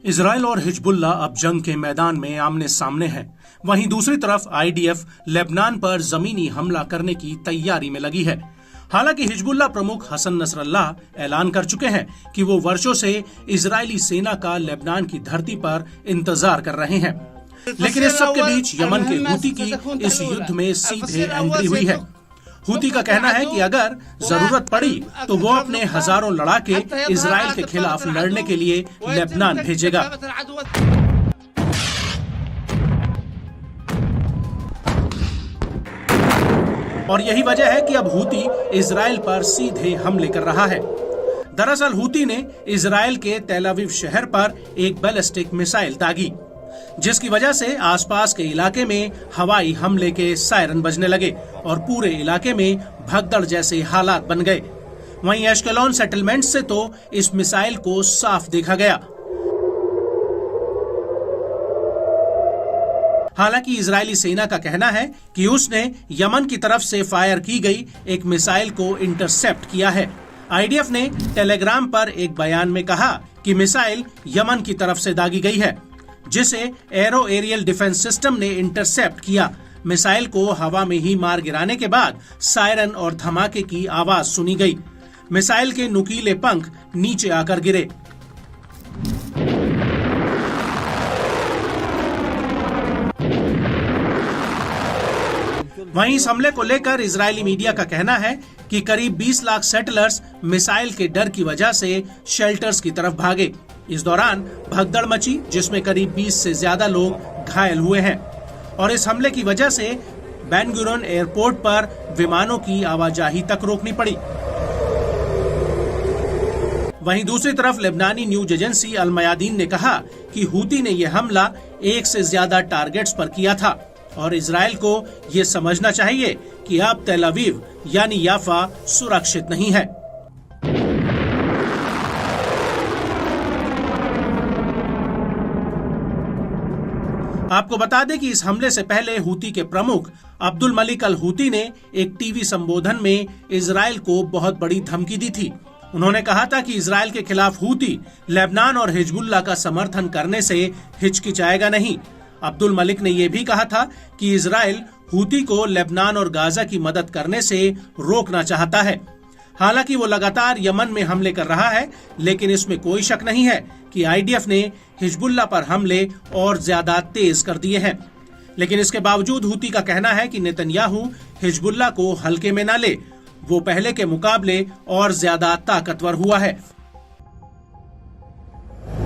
Israel और Hezbollah अब जंग के मैदान में आमने सामने हैं। वहीं दूसरी तरफ आईडीएफ लेबनान पर जमीनी हमला करने की तैयारी में लगी है। हालांकि हिजबुल्ला प्रमुख हसन नसरल्लाह ऐलान कर चुके हैं कि वो वर्षों से इजरायली सेना का लेबनान की धरती पर इंतजार कर रहे हैं। लेकिन इस सब के बीच यमन के हूती की इस युद्ध में सीधे एंट्री हुई है। हूती का कहना है कि अगर जरूरत पड़ी तो वो अपने हजारों लड़ाके इजराइल के खिलाफ लड़ने के लिए लेबनान भेजेगा। और यही वजह है कि अब हूती इजराइल पर सीधे हमले कर रहा है। दरअसल हूती ने इजराइल के तेल अवीव शहर पर एक बैलिस्टिक मिसाइल दागी, जिसकी वजह से आसपास के इलाके में हवाई हमले के सायरन बजने लगे और पूरे इलाके में भगदड़ जैसे हालात बन गए। वहीं एश्केलॉन सेटलमेंट से तो इस मिसाइल को साफ देखा गया। हालांकि इजरायली सेना का कहना है कि उसने यमन की तरफ से फायर की गई एक मिसाइल को इंटरसेप्ट किया है। आईडीएफ ने टेलीग्राम पर एक बयान में कहा कि मिसाइल यमन की तरफ से दागी गई है, जिसे एरो एरियल डिफेंस सिस्टम ने इंटरसेप्ट किया। मिसाइल को हवा में ही मार गिराने के बाद सायरन और धमाके की आवाज सुनी गई। मिसाइल के नुकीले पंख नीचे आकर गिरे। वहीं इस हमले को लेकर इजरायली मीडिया का कहना है कि करीब 20 लाख सेटलर्स मिसाइल के डर की वजह से शेल्टर्स की तरफ भागे। इस दौरान भगदड़ मची, जिसमें करीब 20 से ज्यादा लोग घायल हुए हैं और इस हमले की वजह से बेन गुरियन एयरपोर्ट पर विमानों की आवाजाही तक रोकनी पड़ी। वहीं दूसरी तरफ लेबनानी न्यूज एजेंसी अल मयादीन ने कहा कि हूती ने यह हमला एक से ज्यादा टारगेट्स पर किया था और इजराइल को ये समझना चाहिए कि अब तेल अवीव यानी याफा सुरक्षित नहीं है। आपको बता दें कि इस हमले से पहले हूती के प्रमुख अब्दुल मलिक अल हूती ने एक टीवी संबोधन में इजराइल को बहुत बड़ी धमकी दी थी। उन्होंने कहा था कि इजराइल के खिलाफ हूती लेबनान और हिजबुल्ला का समर्थन करने से हिचकिचाएगा नहीं। अब्दुल मलिक ने यह भी कहा था कि इजराइल हूती को लेबनान और गाजा की मदद करने से रोकना चाहता है। हालांकि वो लगातार यमन में हमले कर रहा है, लेकिन इसमें कोई शक नहीं है कि आईडीएफ ने हिजबुल्ला पर हमले और ज्यादा तेज कर दिए हैं। लेकिन इसके बावजूद हूती का कहना है कि नेतन्याहू हिजबुल्ला को हल्के में न ले, वो पहले के मुकाबले और ज्यादा ताकतवर हुआ है।